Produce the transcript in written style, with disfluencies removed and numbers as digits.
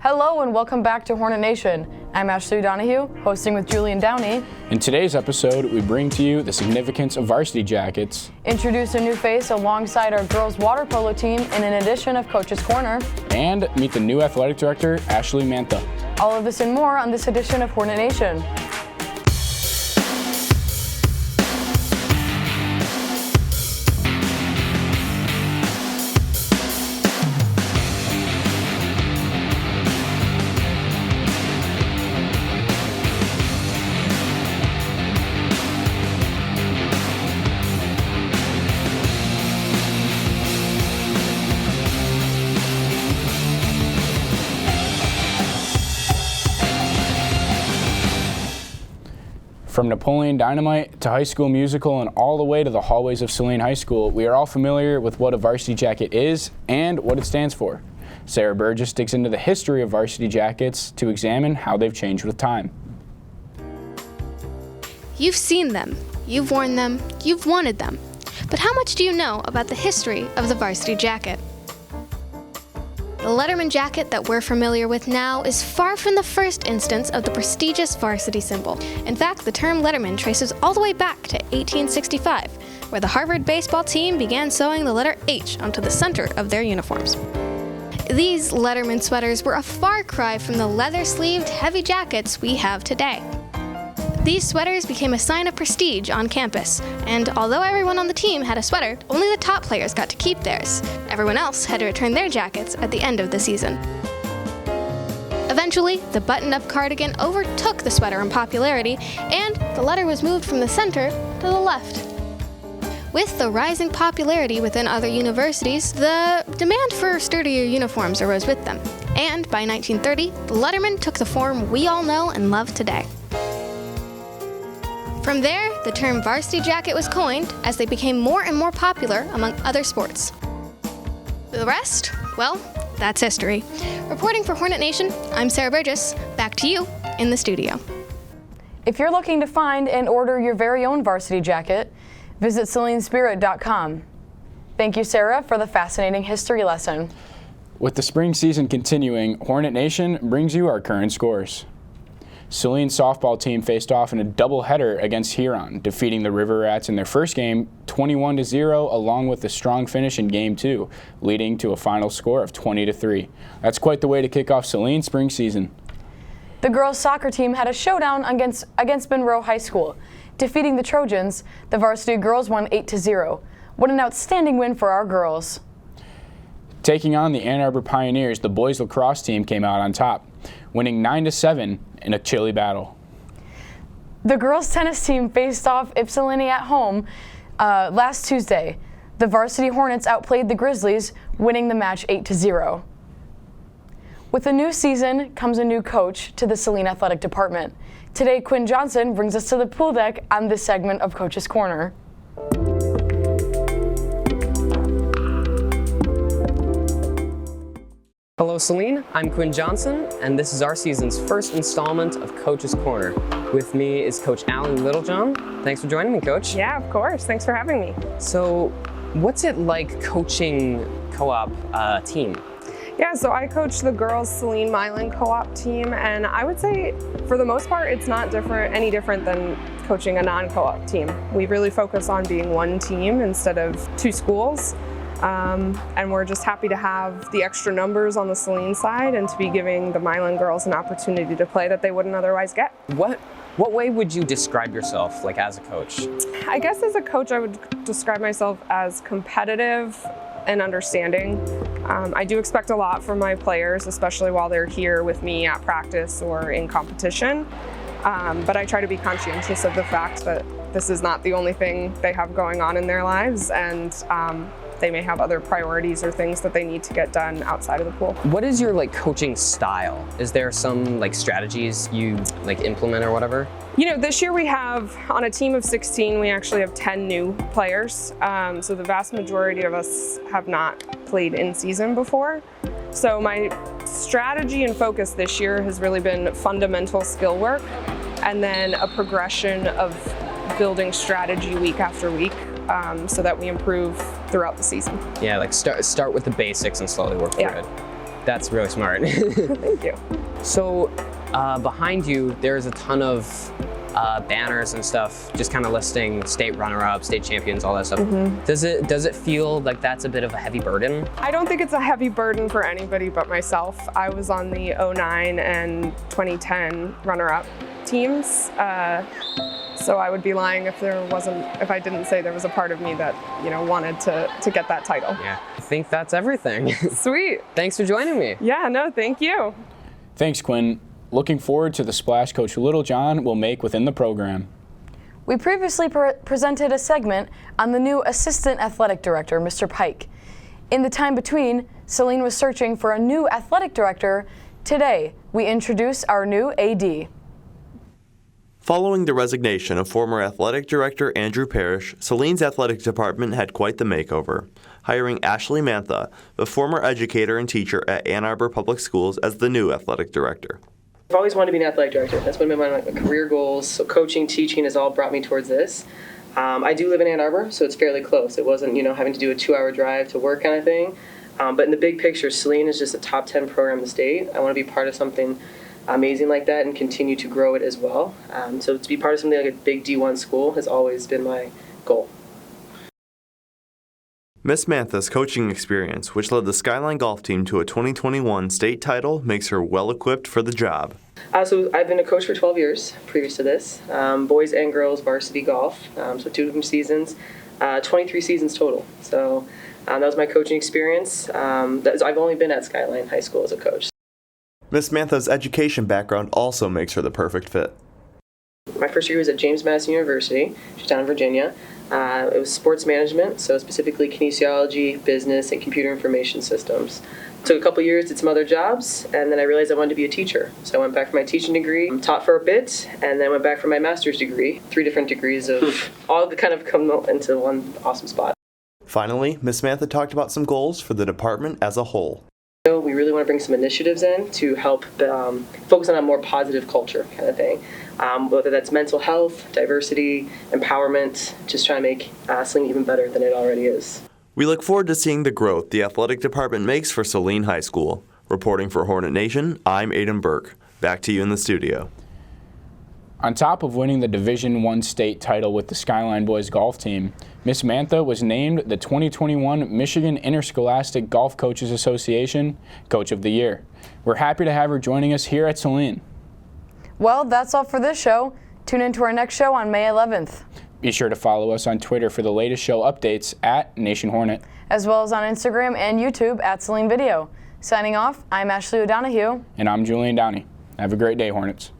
Hello and welcome back to Hornet Nation. I'm Ashley Donahue, hosting with Julian Downey. In today's episode, we bring to you the significance of varsity jackets, Introduce a new face alongside our girls water polo team in an edition of Coach's Corner, and meet the new athletic director, Ashley Mantha. All of this and more on this edition of Hornet Nation. From Napoleon Dynamite to High School Musical and all the way to the hallways of Saline High School, we are all familiar with what a varsity jacket is and what it stands for. Sarah Burgess digs into the history of varsity jackets to examine how they've changed with time. You've seen them, you've worn them, you've wanted them. But how much do you know about the history of the varsity jacket? The Letterman jacket that we're familiar with now is far from the first instance of the prestigious varsity symbol. In fact, the term Letterman traces all the way back to 1865, where the Harvard baseball team began sewing the letter H onto the center of their uniforms. These Letterman sweaters were a far cry from the leather-sleeved, heavy jackets we have today. These sweaters became a sign of prestige on campus, and although everyone on the team had a sweater, only the top players got to keep theirs. Everyone else had to return their jackets at the end of the season. Eventually, the button-up cardigan overtook the sweater in popularity, and the letter was moved from the center to the left. With the rising popularity within other universities, the demand for sturdier uniforms arose with them, and by 1930, the Letterman took the form we all know and love today. From there, the term varsity jacket was coined as they became more and more popular among other sports. The rest? Well, that's history. Reporting for Hornet Nation, I'm Sarah Burgess. Back to you in the studio. If you're looking to find and order your very own varsity jacket, visit SalineSpirit.com. Thank you, Sarah, for the fascinating history lesson. With the spring season continuing, Hornet Nation brings you our current scores. Saline's softball team faced off in a doubleheader against Huron, defeating the River Rats in their first game 21-0, along with a strong finish in Game 2, leading to a final score of 20-3. That's quite the way to kick off Saline's spring season. The girls' soccer team had a showdown against Monroe High School. Defeating the Trojans, the varsity girls won 8-0. What an outstanding win for our girls. Taking on the Ann Arbor Pioneers, the boys lacrosse team came out on top, winning 9-7 in a chilly battle. The girls' tennis team faced off Ypsilanti at home last Tuesday. The varsity Hornets outplayed the Grizzlies, winning the match 8-0. With a new season comes a new coach to the Saline Athletic Department. Today, Quinn Johnson brings us to the pool deck on this segment of Coach's Corner. Hello Saline, I'm Quinn Johnson, and this is our season's first installment of Coach's Corner. With me is Coach Alan Littlejohn. Thanks for joining me, Coach. Yeah, of course. Thanks for having me. So, what's it like coaching co-op team? Yeah, so I coach the girls Saline Milan co-op team, and I would say for the most part it's not any different than coaching a non-co-op team. We really focus on being one team instead of two schools. And we're just happy to have the extra numbers on the Saline side and to be giving the Milan girls an opportunity to play that they wouldn't otherwise get. What way would you describe yourself like as a coach? I guess as a coach I would describe myself as competitive and understanding. I do expect a lot from my players, especially while they're here with me at practice or in competition. But I try to be conscientious of the fact that this is not the only thing they have going on in their lives, and they may have other priorities or things that they need to get done outside of the pool. What is your coaching style? Is there some strategies you implement or whatever? You know, this year we have, on a team of 16, we actually have 10 new players. So the vast majority of us have not played in season before. So my strategy and focus this year has really been fundamental skill work and then a progression of building strategy week after week. So that we improve throughout the season. Yeah, start with the basics and slowly work through it. That's really smart. Thank you. So behind you, there's a ton of banners and stuff, just kind of listing state runner-up, state champions, all that stuff. Does it feel like that's a bit of a heavy burden? I don't think it's a heavy burden for anybody but myself. I was on the 09 and 2010 runner-up teams. So I would be lying if I didn't say there was a part of me that, wanted to get that title. Yeah, I think that's everything. Sweet. Thanks for joining me. Yeah, no, thank you. Thanks, Quinn. Looking forward to the splash Coach Littlejohn will make within the program. We previously presented a segment on the new Assistant Athletic Director, Mr. Pike. In the time between, Celine was searching for a new athletic director. Today, we introduce our new AD. Following the resignation of former athletic director Andrew Parrish, Celine's athletic department had quite the makeover, hiring Ashley Mantha, the former educator and teacher at Ann Arbor Public Schools, as the new athletic director. I've always wanted to be an athletic director. That's one of my career goals. So coaching, teaching has all brought me towards this. I do live in Ann Arbor, so it's fairly close. It wasn't, having to do a 2-hour drive to work kind of thing. But in the big picture, Celine is just a top 10 program in the state. I want to be part of something amazing like that and continue to grow it as well. So to be part of something like a big D1 school has always been my goal. Miss Mantha's coaching experience, which led the Skyline golf team to a 2021 state title, makes her well-equipped for the job. So I've been a coach for 12 years previous to this, boys and girls varsity golf, so 2 different seasons, 23 seasons total. So that was my coaching experience. I've only been at Skyline High School as a coach. Miss Mantha's education background also makes her the perfect fit. My first year was at James Madison University, which is down in Virginia. It was sports management, so specifically kinesiology, business, and computer information systems. Took a couple years, did some other jobs, and then I realized I wanted to be a teacher. So I went back for my teaching degree, taught for a bit, and then went back for my master's degree. 3 different degrees of all that kind of come into one awesome spot. Finally, Miss Mantha talked about some goals for the department as a whole. We really want to bring some initiatives in to help focus on a more positive culture kind of thing. Whether that's mental health, diversity, empowerment, just trying to make Celine even better than it already is. We look forward to seeing the growth the athletic department makes for Celine High School. Reporting for Hornet Nation, I'm Aiden Burke. Back to you in the studio. On top of winning the Division I state title with the Skyline boys golf team, Miss Mantha was named the 2021 Michigan Interscholastic Golf Coaches Association Coach of the Year. We're happy to have her joining us here at Celine. Well, that's all for this show. Tune in to our next show on May 11th. Be sure to follow us on Twitter for the latest show updates at Nation Hornet, as well as on Instagram and YouTube at Celine Video. Signing off, I'm Ashley O'Donoghue. And I'm Julian Downey. Have a great day, Hornets.